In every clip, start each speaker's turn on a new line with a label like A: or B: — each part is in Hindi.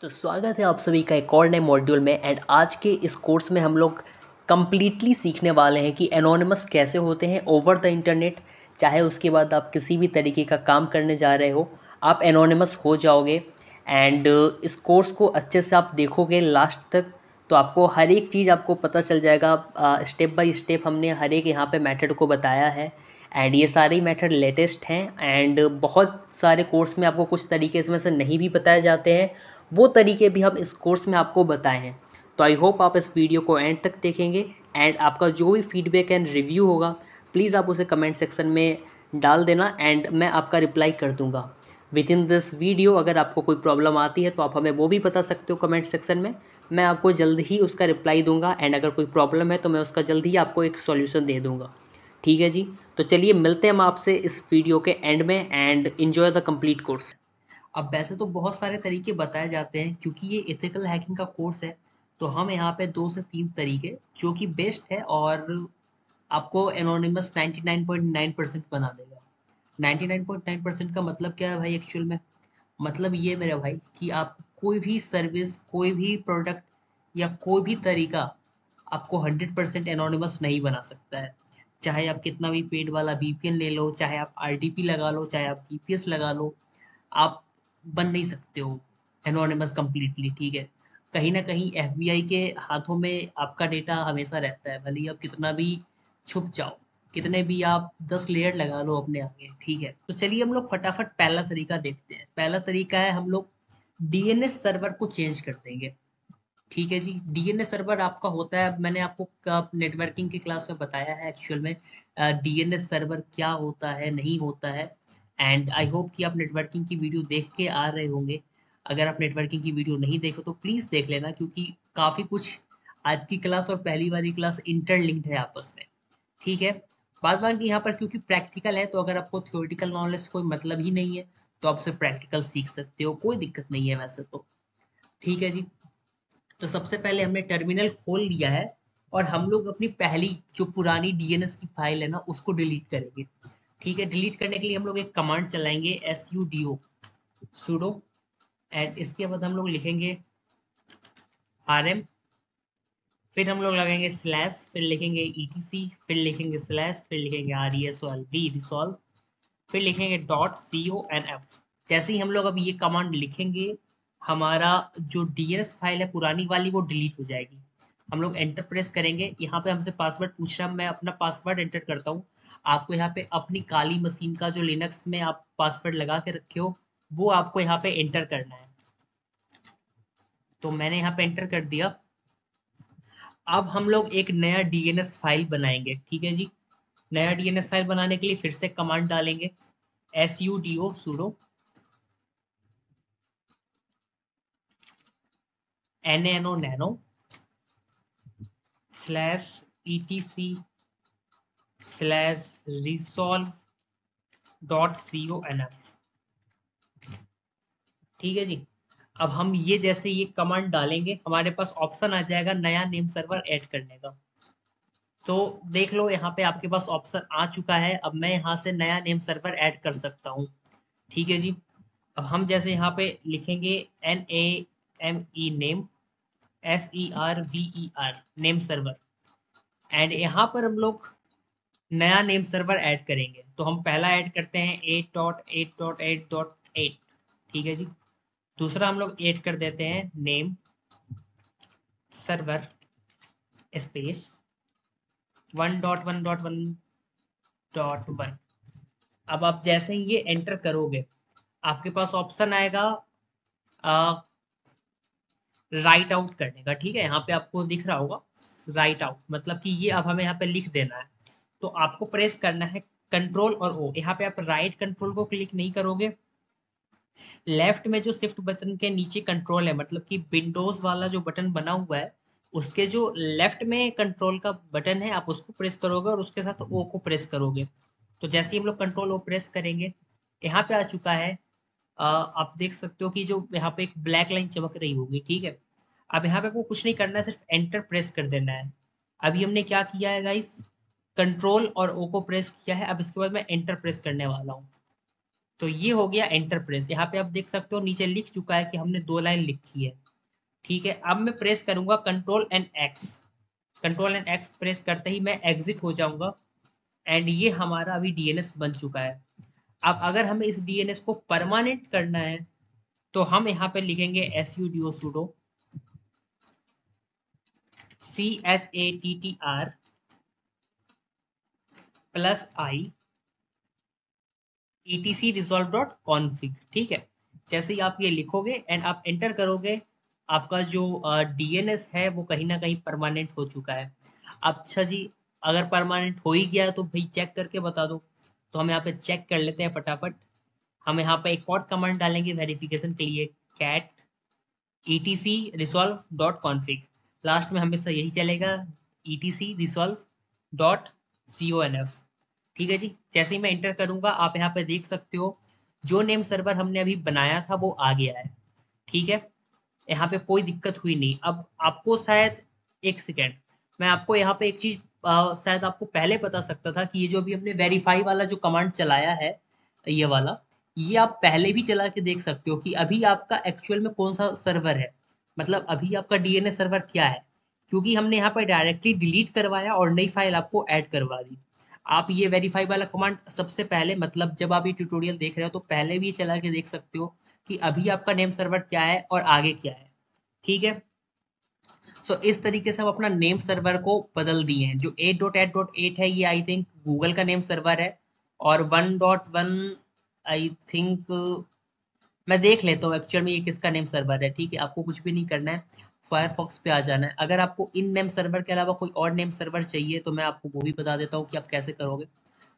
A: तो स्वागत है आप सभी का एक और नए मॉड्यूल में। एंड आज के इस कोर्स में हम लोग कम्प्लीटली सीखने वाले हैं कि एनोनिमस कैसे होते हैं ओवर द इंटरनेट। चाहे उसके बाद आप किसी भी तरीके का काम करने जा रहे हो, आप एनोनिमस हो जाओगे। एंड इस कोर्स को अच्छे से आप देखोगे लास्ट तक, तो आपको हर एक चीज़ आपको पता चल जाएगा। स्टेप बाय स्टेप हमने हर एक यहाँ पे मेथड को बताया है। एंड ये सारे मेथड लेटेस्ट हैं। एंड बहुत सारे कोर्स में आपको कुछ तरीके इसमें से नहीं भी बताए जाते हैं, वो तरीके भी हम इस कोर्स में आपको बताए हैं। तो आई होप आप इस वीडियो को एंड तक देखेंगे। एंड आपका जो भी फीडबैक एंड रिव्यू होगा, प्लीज़ आप उसे कमेंट सेक्शन में डाल देना एंड मैं आपका रिप्लाई कर दूंगा विद इन दिस वीडियो। अगर आपको कोई प्रॉब्लम आती है तो आप हमें वो भी बता सकते हो कमेंट सेक्शन में, मैं आपको जल्द ही उसका रिप्लाई दूंगा। एंड अगर कोई प्रॉब्लम है तो मैं उसका जल्द ही आपको एक सॉल्यूशन दे दूंगा। ठीक है जी, तो चलिए मिलते हैं हम आपसे इस वीडियो के एंड में। And enjoy the complete course. अब वैसे तो बहुत सारे तरीके बताए जाते हैं, क्योंकि ये एथिकल हैकिंग का कोर्स है, तो हम यहाँ पे 2 से 3 तरीके जो कि बेस्ट है और आपको एनोनिमस 99.9% बना देगा। 99.9% का मतलब क्या है भाई एक्चुअल में? मतलब ये मेरे भाई कि आप कोई भी सर्विस, कोई भी प्रोडक्ट या कोई भी तरीका आपको 100% एनोनिमस नहीं बना सकता है। चाहे आप कितना भी पेड वाला वीपीएन ले लो, चाहे आप आरडीपी लगा लो, चाहे आप वीपीएस लगा लो, आप बन नहीं सकते हो एनोनिमस कंप्लीटली। ठीक है, कहीं ना कहीं एफबीआई के हाथों में आपका डेटा हमेशा रहता है, भले ही आप कितना भी छुप जाओ, कितने भी आप 10 लेयर लगा लो अपने आगे। ठीक है, तो चलिए हम लोग फटाफट पहला तरीका देखते हैं। पहला तरीका है हम लोग डीएनएस सर्वर को चेंज कर देंगे। ठीक है जी, डीएनएस सर्वर आपका होता है, मैंने आपको नेटवर्किंग की क्लास में बताया है एक्चुअल में डीएनएस सर्वर क्या होता है, नहीं होता है। एंड आई होप कि आप नेटवर्किंग की वीडियो देख के आ रहे होंगे। अगर आप नेटवर्किंग की वीडियो नहीं देखो तो प्लीज़ देख लेना, क्योंकि काफ़ी कुछ आज की क्लास और पहली वाली क्लास इंटरलिंक्ड है आपस में। ठीक है, बाद बाकी यहाँ पर क्योंकि प्रैक्टिकल है, तो अगर आपको थ्योरेटिकल नॉलेज कोई मतलब ही नहीं है तो आप सिर्फ प्रैक्टिकल सीख सकते हो, कोई दिक्कत नहीं है वैसे तो। ठीक है जी, तो सबसे पहले हमने टर्मिनल खोल लिया है और हम लोग अपनी पहली जो पुरानी डीएनएस की फाइल है ना उसको डिलीट करेंगे। ठीक है, डिलीट करने के लिए हम लोग एक कमांड चलाएंगे sudo sudo। एंड इसके बाद हम लोग लिखेंगे rm, फिर हम लोग लगाएंगे स्लैश, फिर लिखेंगे etc, फिर लिखेंगे स्लैश, फिर लिखेंगे resolv रिसॉल्व, फिर लिखेंगे .conf। जैसे ही हम लोग अब ये कमांड लिखेंगे, हमारा जो डीएनएस फाइल है पुरानी वाली वो डिलीट हो जाएगी। हम लोग एंटर प्रेस करेंगे, यहाँ पे हमसे पासवर्ड पूछ रहा है, मैं अपना पासवर्ड एंटर करता हूँ। आपको यहाँ पे अपनी काली मशीन का जो लिनक्स में आप पासवर्ड लगा के रखे हो वो आपको यहाँ पे एंटर करना है। तो मैंने यहाँ पे एंटर कर दिया। अब हम लोग एक नया डीएनएस फाइल बनाएंगे। ठीक है जी, नया डीएनएस फाइल बनाने के लिए फिर से कमांड डालेंगे sudo sudo nano slash etc slash resolve .conf। ठीक है जी, अब हम ये जैसे ये कमांड डालेंगे हमारे पास ऑप्शन आ जाएगा नया नेम सर्वर ऐड करने का। तो देख लो यहाँ पे आपके पास ऑप्शन आ चुका है, अब मैं यहाँ से नया नेम सर्वर ऐड कर सकता हूँ। ठीक है जी, अब हम जैसे यहाँ पे लिखेंगे NAME name SERVER name server. And यहाँ पर हम लोग नया नेम सर्वर ऐड करेंगे, तो हम पहला ऐड करते हैं 8.8.8.8। ठीक है जी, दूसरा हम लोग ऐड कर देते हैं नेम सर्वर स्पेस 1.1.1.1। अब आप जैसे ही ये एंटर करोगे आपके पास ऑप्शन आएगा राइट आउट करने का। ठीक है, यहाँ पे आपको दिख रहा होगा राइट आउट, मतलब कि ये अब हमें यहाँ पे लिख देना है। तो आपको प्रेस करना है कंट्रोल और ओ। यहाँ पे आप राइट कंट्रोल को क्लिक नहीं करोगे, लेफ्ट में जो शिफ्ट बटन के नीचे कंट्रोल है, मतलब कि विंडोज वाला जो बटन बना हुआ है उसके जो लेफ्ट में कंट्रोल का बटन है आप उसको प्रेस करोगे और उसके साथ ओ को प्रेस करोगे। तो जैसे ही हम लोग कंट्रोल ओ प्रेस करेंगे, यहाँ पे आ चुका है। आप देख सकते हो कि जो यहाँ पे एक ब्लैक लाइन चमक रही होगी। ठीक है, अब यहाँ पे आपको कुछ नहीं करना है, सिर्फ एंटर प्रेस कर देना है। अभी हमने क्या किया है गाइस, कंट्रोल और ओ को प्रेस किया है, अब इसके बाद मैं एंटर प्रेस करने वाला हूँ। तो ये हो गया एंटर प्रेस। यहाँ पे आप देख सकते हो नीचे लिख चुका है कि हमने 2 लाइन लिखी है। ठीक है, अब मैं प्रेस करूंगा control and x. Control and x press करते ही मैं एग्जिट हो जाऊंगा एंड ये हमारा अभी डीएनएस बन चुका है। अब अगर हमें इस डीएनएस को परमानेंट करना है तो हम यहाँ पे लिखेंगे sudo sudo chattr प्लस आई etc resolve डॉट config। ठीक है, जैसे ही आप ये लिखोगे एंड आप एंटर करोगे, आपका जो डीएनएस है वो कहीं ना कहीं परमानेंट हो चुका है। अच्छा जी, अगर परमानेंट हो ही गया है तो भाई चेक करके बता दो। तो हम यहाँ पे चेक कर लेते हैं फटाफट। हम यहाँ पे एक और कमांड डालेंगे वेरिफिकेशन के लिए, cat etc resolve dot config। Last में हमेशा यही चलेगा, etc resolve डॉट conf। ठीक है जी, जैसे ही मैं इंटर करूंगा आप यहाँ पे देख सकते हो जो नेम सर्वर हमने अभी बनाया था वो आ गया है। ठीक है, यहाँ पे कोई दिक्कत हुई नहीं। अब आपको शायद, एक सेकेंड, मैं आपको यहाँ पे एक चीज शायद आपको पहले पता सकता था कि ये जो अभी हमने वेरीफाई वाला जो कमांड चलाया है, ये वाला, ये आप पहले भी चला के देख सकते हो कि अभी आपका एक्चुअल में कौन सा सर्वर है, मतलब अभी आपका डीएनएस सर्वर क्या है, क्योंकि हमने यहाँ पर डायरेक्टली डिलीट करवाया और नई फाइल आपको ऐड करवा दी। आप ये वेरीफाई वाला कमांड सबसे पहले, मतलब जब आप ये ट्यूटोरियल देख रहे हो तो पहले भी ये चला के देख सकते हो कि अभी आपका नेम सर्वर क्या है और आगे क्या है। ठीक है, सो इस तरीके से हम अपना नेम सर्वर को बदल दिए हैं। जो 8.8.8 है ये आई थिंक गूगल का नेम सर्वर है, और 1.1 आई थिंक, मैं देख लेता हूँ एक्चुअल में ये किसका नेम सर्वर है। ठीक है, आपको कुछ भी नहीं करना है, फायरफॉक्स पे आ जाना है। अगर आपको इन नेम सर्वर के अलावा कोई और नेम सर्वर चाहिए तो मैं आपको वो भी बता देता हूँ कि आप कैसे करोगे।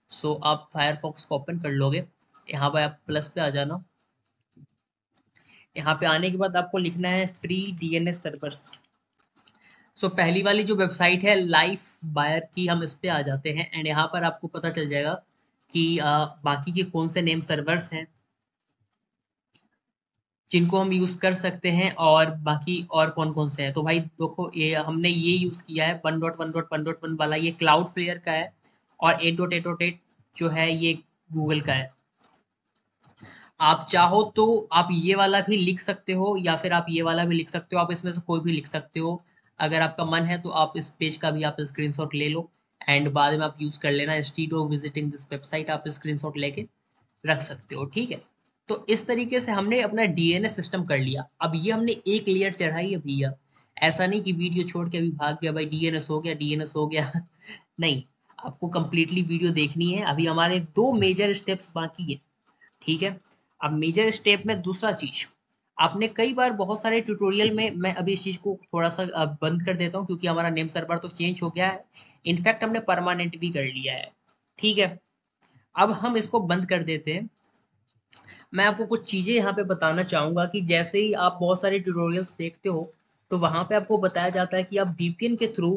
A: सो आप फायरफॉक्स को ओपन कर लोगे, यहाँ पर आप प्लस पे आ जाना। यहाँ पे आने के बाद आपको लिखना है फ्री डीएनएस सर्वर्स। सो पहली वाली जो वेबसाइट है लाइफ बायर की, हम इस पे आ जाते हैं एंड यहाँ पर आपको पता चल जाएगा कि बाकी के कौन से नेम सर्वर्स हैं जिनको हम यूज कर सकते हैं, और बाकी और कौन कौन से हैं। तो भाई देखो, ये हमने ये यूज किया है 1.1.1.1 वाला, ये क्लाउड फ्लेयर का है, और 8.8.8 जो है ये गूगल का है। आप चाहो तो आप ये वाला भी लिख सकते हो या फिर आप ये वाला भी लिख सकते हो, आप इसमें से कोई भी लिख सकते हो। अगर आपका मन है तो आप इस पेज का भी आप स्क्रीनशॉट ले लो एंड बाद में आप यूज कर लेना। Instead of visiting this website आप स्क्रीनशॉट लेके रख सकते हो। ठीक है, तो इस तरीके से हमने अपना डीएनएस सिस्टम कर लिया। अब ये हमने एक लेयर चढ़ाई है भैया, ऐसा नहीं कि वीडियो छोड़ के अभी भाग गया भाई डीएनएस हो गया, डीएनएस हो गया नहीं, आपको कंप्लीटली वीडियो देखनी है। अभी हमारे 2 मेजर स्टेप्स बाकी है। ठीक है, अब मेजर स्टेप में दूसरा चीज, आपने कई बार बहुत सारे ट्यूटोरियल में, मैं अभी इस चीज को थोड़ा सा बंद कर देता हूँ क्योंकि हमारा नेम सर्वर तो चेंज हो गया है, इनफैक्ट हमने परमानेंट भी कर लिया है। ठीक है, अब हम इसको बंद कर देते हैं। मैं आपको कुछ चीजें यहाँ पे बताना चाहूंगा कि जैसे ही आप बहुत सारे ट्यूटोरियल्स देखते हो तो वहां पे आपको बताया जाता है कि आप वीपीएन के थ्रू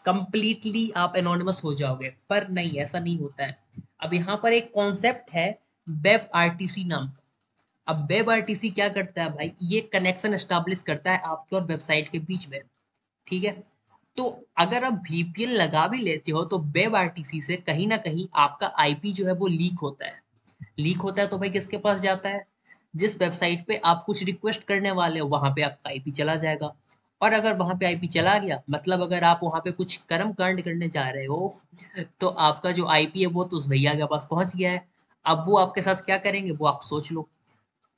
A: कंप्लीटली आप एनोनिमस हो जाओगे, पर नहीं, ऐसा नहीं होता है। अब यहाँ पर एक कॉन्सेप्ट है वेब आरटीसी नाम का। अब वेब आरटीसी क्या करता है भाई, ये कनेक्शन एस्टेब्लिश करता है आपके और वेबसाइट के बीच में। ठीक है, तो अगर आप वीपीएन लगा भी लेते हो तो वेब आरटीसी से कहीं ना कहीं आपका आईपी जो है वो लीक होता है। लीक होता है तो भाई किसके पास जाता है, जिस वेबसाइट पे आप कुछ रिक्वेस्ट करने वाले हो वहां पे आपका आईपी चला जाएगा। और अगर वहां पे आईपी चला गया, मतलब अगर आप वहां पे कुछ कर्म कांड करने जा रहे हो तो आपका जो आईपी है वो तो उस भैया के पास पहुंच गया है। अब वो आपके साथ क्या करेंगे वो आप सोच लो।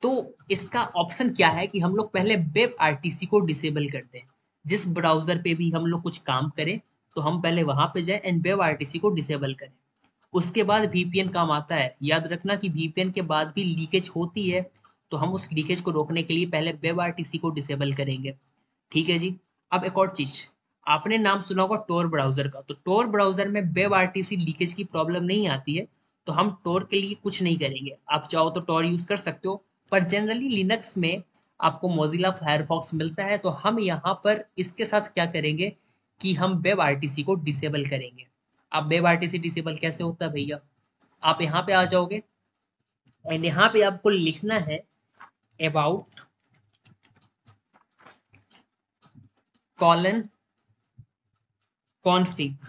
A: तो इसका ऑप्शन क्या है कि हम लोग पहले वेब आरटीसी को डिसेबल करते हैं। जिस ब्राउजर पे भी हम लोग कुछ काम करें तो हम पहले वहां पे जाए एंड वेब आरटीसी को डिसेबल करें। उसके बाद वीपीएन काम आता है। याद रखना कि वीपीएन के बाद भी लीकेज होती है, तो हम उस लीकेज को रोकने के लिए पहले वेब आरटीसी को डिसेबल करेंगे। ठीक है जी, अब एक और चीज, आपने नाम सुना होगा टोर ब्राउजर का। तो टोर ब्राउजर में वेब आरटीसी लीकेज की प्रॉब्लम नहीं आती है, तो हम टोर के लिए कुछ नहीं करेंगे। आप चाहो तो टोर यूज कर सकते हो, पर जनरली लिनक्स में आपको मोजिला फायरफॉक्स मिलता है, तो हम यहाँ पर इसके साथ क्या करेंगे कि हम वेब आरटीसी को डिसेबल करेंगे। अब वेब आरटीसी डिसेबल कैसे होता है भैया, आप यहाँ पे आ जाओगे एंड यहाँ पे आपको लिखना है अबाउट कॉलन कॉन्फिग।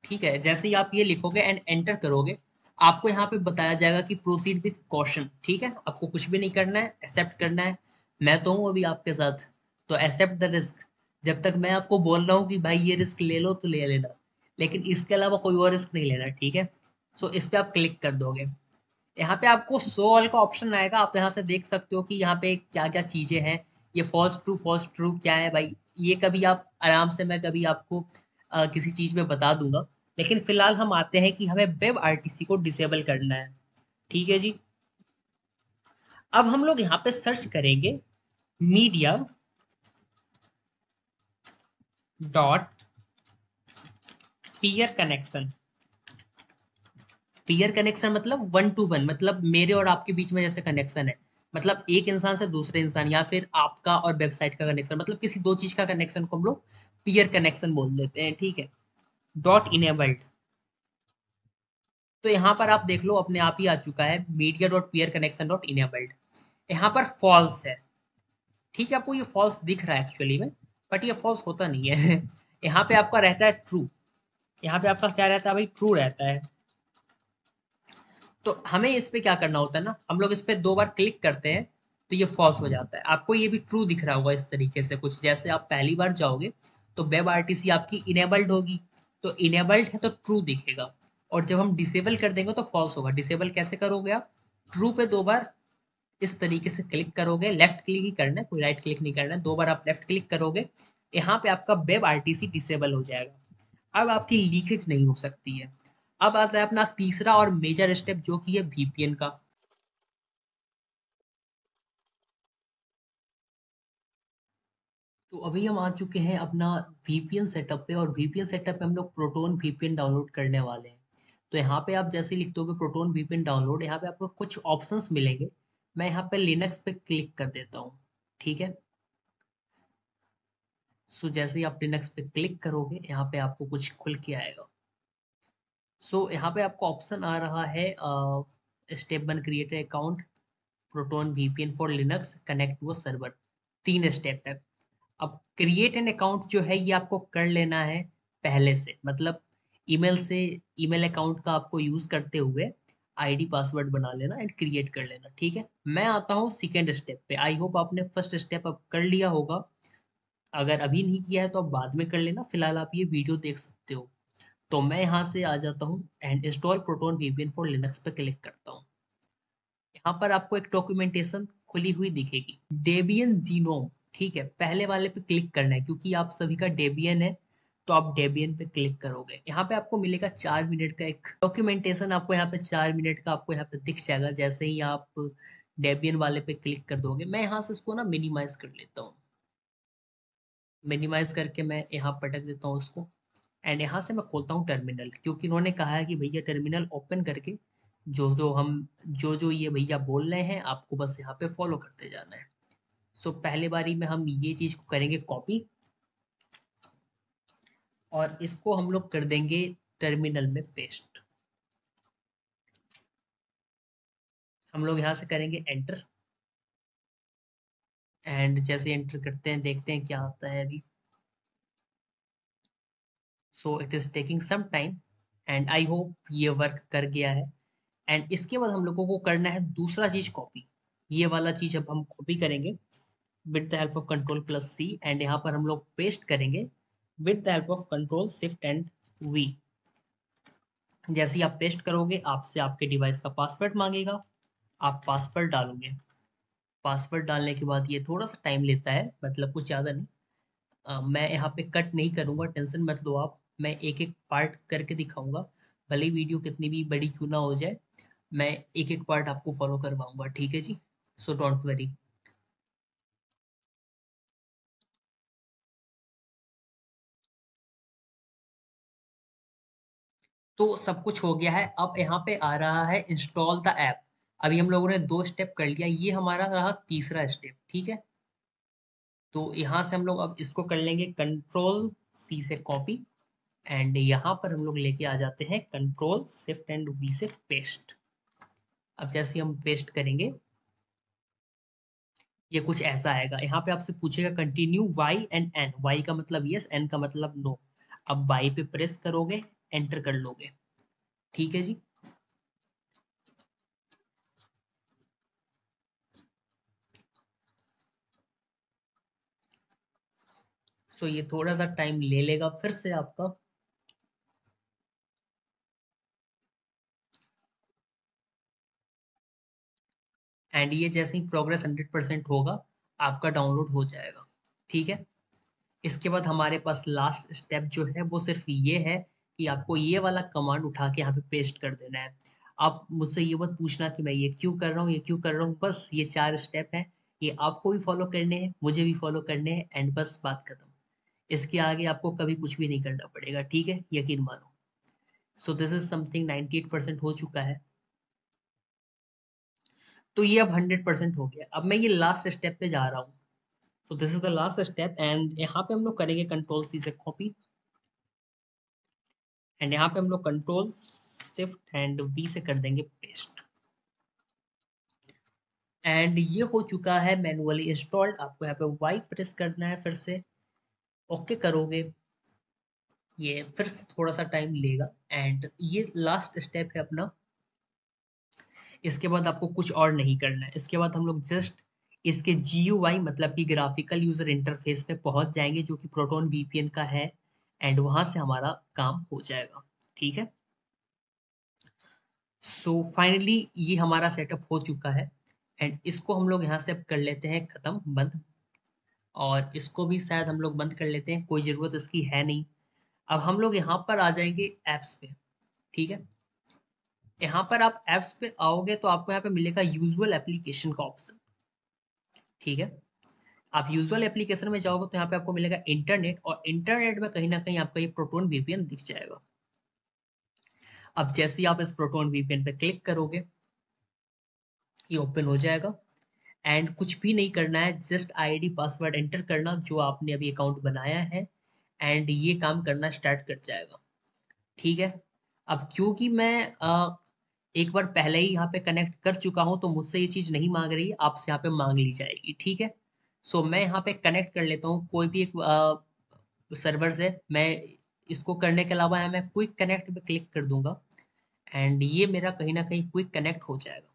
A: ठीक है, जैसे ही आप ये लिखोगे एंड एंटर करोगे, आपको यहाँ पे बताया जाएगा कि प्रोसीड विथ कॉशन, ठीक है, आपको कुछ भी नहीं करना है, एक्सेप्ट करना है। मैं तो हूँ अभी आपके साथ, तो एक्सेप्ट द रिस्क। जब तक मैं आपको बोल रहा हूँ कि भाई ये रिस्क ले लो तो ले लेना, लेकिन इसके अलावा कोई और रिस्क नहीं लेना, ठीक है। सो इस पे आप क्लिक कर दोगे। यहाँ पे आपको शो ऑल का ऑप्शन आएगा, आप यहाँ से देख सकते हो कि यहाँ पे क्या क्या चीजें हैं। ये फॉल्स ट्रू क्या है भाई, ये कभी आप आराम से, मैं कभी आपको किसी चीज में बता दूंगा। लेकिन फिलहाल हम आते हैं कि हमें वेब आरटीसी को डिसेबल करना है, ठीक है जी। अब हम लोग यहाँ पे सर्च करेंगे media dot peer connection. Peer connection मतलब वन टू वन, मतलब मेरे और आपके बीच में जैसे कनेक्शन है, मतलब एक इंसान से दूसरे इंसान, या फिर आपका और वेबसाइट का कनेक्शन, मतलब किसी दो चीज का कनेक्शन को हम लोग पीयर कनेक्शन बोल देते हैं, ठीक है। डॉट इनेबल्ड, तो यहाँ पर आप देख लो अपने आप ही आ चुका है media dot peer connection dot enabled. यहाँ पर फॉल्स है, ठीक है, आपको ये फॉल्स दिख रहा है एक्चुअली में, बट ये फॉल्स होता नहीं है। यहाँ पे आपका रहता है ट्रू। यहाँ पे आपका क्या रहता है भाई, ट्रू रहता है। तो हमें इस पे क्या करना होता है ना, हम लोग इस पे दो बार क्लिक करते हैं तो ये फॉल्स हो जाता है। आपको ये भी ट्रू दिख रहा होगा इस तरीके से कुछ, जैसे आप पहली बार जाओगे तो वेब आरटीसी आपकी इनेबल्ड होगी, तो इनेबल्ड है तो ट्रू दिखेगा, और जब हम डिसेबल कर देंगे तो फॉल्स होगा। डिसेबल कैसे करोगे आप, ट्रू पे दो बार इस तरीके से क्लिक करोगे, लेफ्ट क्लिक ही करना है, कोई राइट क्लिक नहीं करना है, दो बार आप लेफ्ट क्लिक करोगे, यहाँ पे आपका वेब आरटीसी डिसेबल हो जाएगा। अब आपकी लीकेज नहीं हो सकती है। अब आता है अपना तीसरा और मेजर स्टेप, जो कि है वीपीएन का। तो अभी हम आ चुके हैं अपना वीपीएन सेटअप पे, और वीपीएन सेटअप पे हम लोग प्रोटोन वीपीएन डाउनलोड करने वाले हैं। तो यहाँ पे आप जैसे ही लिख दोगे प्रोटोन वीपीएन डाउनलोड, यहाँ पे आपको कुछ ऑप्शंस मिलेंगे। मैं यहाँ पे लिनक्स पे क्लिक कर देता हूँ, ठीक है। सो जैसे ही आप लिनक्स पे क्लिक करोगे, यहाँ पे आपको कुछ खुल के आएगा। सो यहाँ पे आपको ऑप्शन आ रहा है step one create account, Proton VPN for Linux, connect to a server. तीन स्टेप है। अब क्रिएट एन अकाउंट जो है ये आपको कर लेना है पहले से, मतलब ईमेल से, ईमेल अकाउंट का आपको यूज करते हुए आईडी पासवर्ड बना लेना एंड क्रिएट कर लेना, ठीक है। मैं आता हूँ सेकेंड स्टेप पे। आई होप आपने फर्स्ट स्टेप अब कर लिया होगा। अगर अभी नहीं किया है तो आप बाद में कर लेना, फिलहाल आप ये वीडियो देख सकते हो। तो मैं यहाँ से आ जाता हूँ and install proton VPN for Linux पे क्लिक करता हूँ। यहाँ पर आपको एक डॉक्यूमेंटेशन खुली हुई दिखेगी, डेबियन जीनोम, ठीक है। पहले वाले पे क्लिक करना है क्योंकि आप सभी का डेबियन है, तो आप डेबियन पे क्लिक करोगे। यहाँ पे आपको मिलेगा 4 मिनट का एक डॉक्यूमेंटेशन, आपको यहाँ पे 4 मिनट का आपको यहाँ पे दिख जाएगा जैसे ही आप डेबियन वाले पे क्लिक कर दोगे। मैं यहाँ से इसको ना मिनिमाइज कर लेता हूँ, मिनिमाइज करके मैं यहाँ पटक देता हूँ उसको, एंड यहाँ से मैं खोलता हूँ टर्मिनल, क्योंकि उन्होंने कहा है कि भैया टर्मिनल ओपन करके जो जो ये भैया बोल रहे हैं आपको बस यहाँ पे फॉलो करते जाना है। सो पहले बारी में हम ये चीज को करेंगे कॉपी, और इसको हम लोग कर देंगे टर्मिनल में पेस्ट। हम लोग यहाँ से करेंगे एंटर, एंड जैसे एंटर करते हैं देखते हैं क्या आता है अभी। So it is taking some time, and I hope ये वर्क कर गया है। एंड इसके बाद हम लोगों को करना है दूसरा चीज कॉपी। ये वाला चीज अब हम कॉपी करेंगे with the help of control plus C, and यहाँ पर हम लोग पेस्ट करेंगे with the help of control shift and V. जैसे ही आप पेस्ट करोगे आपसे आपके डिवाइस का पासवर्ड मांगेगा, आप पासवर्ड डालोगे। पासवर्ड डालने के बाद ये थोड़ा सा टाइम लेता है, मतलब कुछ ज़्यादा नहीं। मैं यहाँ पे कट नहीं करूँगा, टेंशन मत लो आप, मैं एक एक पार्ट करके दिखाऊंगा। भले ही वीडियो कितनी भी बड़ी क्यों ना हो जाए, मैं एक एक पार्ट आपको फॉलो करवाऊंगा, ठीक है जी। So don't worry. तो सब कुछ हो गया है, अब यहाँ पे आ रहा है इंस्टॉल द ऐप। अभी हम लोगों ने दो स्टेप कर लिया, ये हमारा रहा तीसरा स्टेप, ठीक है। तो यहाँ से हम लोग अब इसको कर लेंगे कंट्रोल सी से कॉपी, एंड यहाँ पर हम लोग लेके आ जाते हैं कंट्रोल शिफ्ट एंड वी से पेस्ट। अब जैसे हम पेस्ट करेंगे ये कुछ ऐसा आएगा, यहाँ पे आपसे पूछेगा continue Y and N, Y का मतलब यस, एन का मतलब नो। अब वाई पे प्रेस करोगे, एंटर कर लोगे, ठीक है जी। सो ये थोड़ा सा टाइम ले लेगा फिर से आपका। एंड ये जैसे ही प्रोग्रेस 100% होगा आपका डाउनलोड हो जाएगा। ठीक है। इसके बाद हमारे पास लास्ट स्टेप जो है वो सिर्फ ये है कि आपको ये वाला कमांड उठा के यहाँ पे पेस्ट कर देना है। आप मुझसे ये मत पूछना कि मैं ये क्यों कर रहा हूँ, ये क्यों कर रहा हूँ, बस ये 4 स्टेप हैं। ये आपको भी फॉलो करने हैं, मुझे भी फॉलो करने हैं, एंड बस बात खत्म। इसके आगे आपको कभी कुछ भी नहीं करना पड़ेगा, ठीक है, यकीन मानो। सो दिस इज समथिंग 98% हो चुका है। तो ये अब 100% हो गया। अब मैं ये लास्ट स्टेप पे जा रहा हूँ। So this is the last step, and यहाँ पे हम लोग करेंगे कंट्रोल सी से कॉपी, एंड यहाँ पे हम लोग कंट्रोल शिफ्ट एंड वी से कर देंगे पेस्ट। एंड ये हो चुका है मैनुअली इंस्टॉल्ड। आपको यहाँ पे वाई प्रेस करना है, फिर से ओके करोगे, ये फिर से थोड़ा सा टाइम लेगा। एंड ये लास्ट स्टेप है अपना। इसके बाद आपको कुछ और नहीं करना है। इसके बाद हम लोग जस्ट इसके GUI मतलब कि ग्राफिकल यूजर इंटरफेस पे पहुंच जाएंगे, जो कि प्रोटोन VPN का है, एंड वहां से हमारा काम हो जाएगा। ठीक है। सो फाइनली ये हमारा सेटअप हो चुका है, एंड इसको हम लोग यहाँ से अब कर लेते हैं खत्म, बंद। और इसको भी शायद हम लोग बंद कर लेते हैं, कोई ज़रूरत इसकी है नहीं। अब हम लोग यहाँ पर आ जाएंगे ऐप्स पे। ठीक है। यहाँ पर आप ऐप्स पे आओगे तो आपको यहाँ पे मिलेगा यूजुअल एप्लीकेशन का ऑप्शन। ठीक है। आप यूजुअल एप्लीकेशन में जाओगे तो यहाँ पे आपको मिलेगा इंटरनेट, और इंटरनेट में कहीं ना कहीं आपका ये प्रोटोन VPN दिख जाएगा। अब जैसे ही आप इस प्रोटोन VPN पे क्लिक करोगे, ये ओपन हो जाएगा। एंड कुछ भी नहीं करना है, जस्ट आईडी पासवर्ड एंटर करना जो आपने अभी अकाउंट बनाया है, एंड ये काम करना स्टार्ट कर जाएगा। ठीक है। अब क्योंकि मैं एक बार पहले ही यहाँ पे कनेक्ट कर चुका हूँ तो मुझसे ये चीज़ नहीं मांग रही, आपसे यहाँ पे मांग ली जाएगी। ठीक है। सो मैं यहाँ पे कनेक्ट कर लेता हूँ कोई भी एक सर्वर से। मैं इसको करने के अलावा मैं क्विक कनेक्ट पे क्लिक कर दूंगा, एंड ये मेरा कहीं ना कहीं क्विक कनेक्ट हो जाएगा।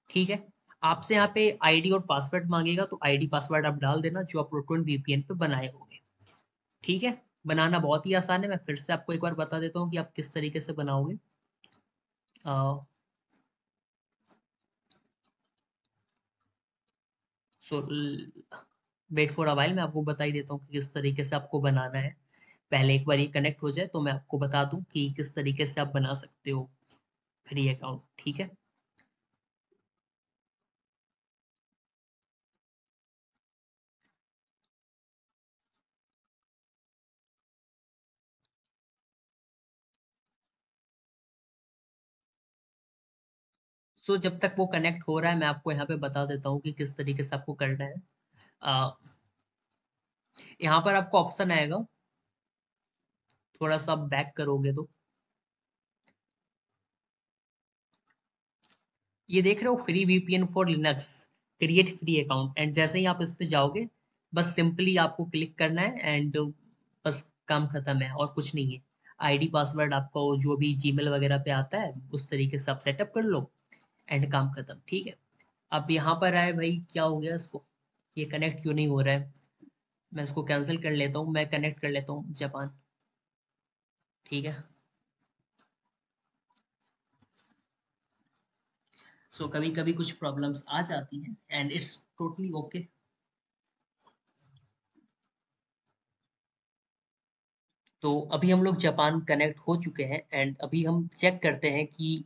A: ठीक है। आपसे यहाँ पे आईडी और पासवर्ड मांगेगा, तो आईडी पासवर्ड आप डाल देना जो आप प्रोटोन VPN पे बनाए होंगे। ठीक है। बनाना बहुत ही आसान है, मैं फिर से आपको एक बार बता देता हूँ कि आप किस तरीके से बनाओगे। सो वेट फॉर अ व्हाइल, मैं आपको बता ही देता हूँ कि किस तरीके से आपको बनाना है। पहले एक बार ये कनेक्ट हो जाए तो मैं आपको बता दूं कि किस तरीके से आप बना सकते हो फ्री अकाउंट। ठीक है। सो जब तक वो कनेक्ट हो रहा है मैं आपको यहाँ पे बता देता हूँ कि किस तरीके से आपको करना है। अ, यहाँ पर आपको ऑप्शन आएगा, थोड़ा सा बैक करोगे तो ये देख रहे हो free VPN for Linux, create free account, and जैसे ही आप इस पे जाओगे बस सिंपली आपको क्लिक करना है, एंड बस काम खत्म है और कुछ नहीं है। आईडी पासवर्ड आपका वो जो भी जीमेल वगैरह पे आता है उस तरीके से आप सेटअप कर लो, एंड काम खत्म। ठीक है। अब यहाँ पर आए भाई, क्या हो गया इसको, ये कनेक्ट क्यों नहीं हो रहा है। मैं इसको कैंसिल कर लेता हूँ, मैं कनेक्ट कर लेता हूँ जापान। ठीक है। सो कभी कभी कुछ प्रॉब्लम्स आ जाती हैं, एंड इट्स टोटली ओके। तो अभी हम लोग जापान कनेक्ट हो चुके हैं, एंड अभी हम चेक करते हैं कि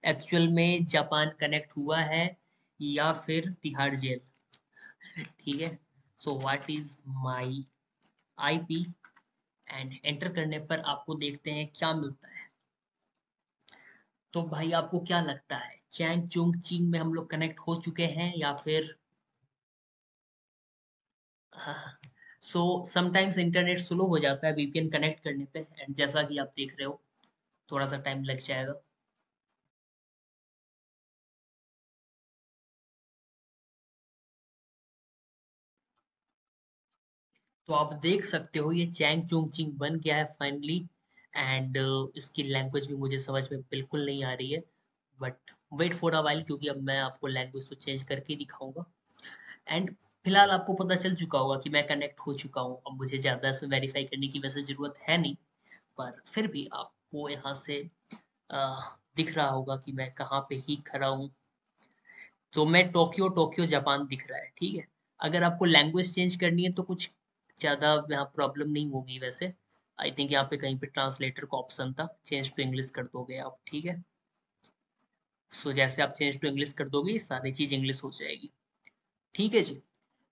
A: एक्चुअल में जापान कनेक्ट हुआ है या फिर तिहाड़ जेल। ठीक है। So what is my IP, and enter करने पर आपको देखते हैं क्या मिलता है। तो भाई आपको क्या लगता है, चैंग चुंग चीन में हम लोग कनेक्ट हो चुके हैं या फिर सो समटाइम्स इंटरनेट स्लो हो जाता है VPN कनेक्ट करने पे, एंड जैसा कि आप देख रहे हो थोड़ा सा टाइम लग जाएगा। तो आप देख सकते हो ये चैंग चोंग चिंग बन गया है फाइनली, एंड इसकी लैंग्वेज भी मुझे समझ में बिल्कुल नहीं आ रही है, but wait for a while क्योंकि अब मैं आपको लैंग्वेज तो चेंज करके ही दिखाऊंगा। एंड फिलहाल आपको पता चल चुका होगा कि मैं कनेक्ट हो चुका हूँ, अब मुझे ज़्यादा इसमें वेरीफाई करने की वैसे ज़रूरत है नहीं, पर फिर भी आपको यहाँ से अ, दिख रहा होगा कि मैं कहाँ पे ही खड़ा हूँ। तो मैं टोक्यो टोक्यो जापान दिख रहा है, ठीक है। अगर आपको लैंग्वेज चेंज करनी है तो कुछ ज़्यादा यहाँ प्रॉब्लम नहीं होगी वैसे। आई थिंक यहाँ पे कहीं पे ट्रांसलेटर का ऑप्शन था, चेंज टू इंग्लिश कर दोगे आप, ठीक है। सो जैसे आप चेंज टू इंग्लिश कर दोगे ये सारी चीज़ इंग्लिश हो जाएगी, ठीक है जी।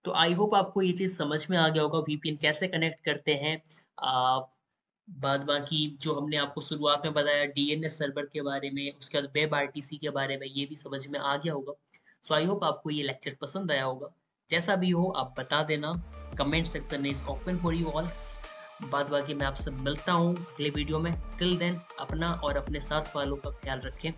A: तो आई होप आपको ये चीज़ समझ में आ गया होगा वीपीएन कैसे कनेक्ट करते हैं। आ, बाद बाकी जो हमने आपको शुरुआत में बताया डीएनएस सर्वर के बारे में, उसके बाद वेब आरटीसी के बारे में, ये भी समझ में आ गया होगा। सो आई होप आपको ये लेक्चर पसंद आया होगा। जैसा भी हो आप बता देना, comment section is open for you all. बाद बाकी मैं आपसे मिलता हूँ अगले वीडियो में। टिल देन अपना और अपने साथ वालों का ख्याल रखें।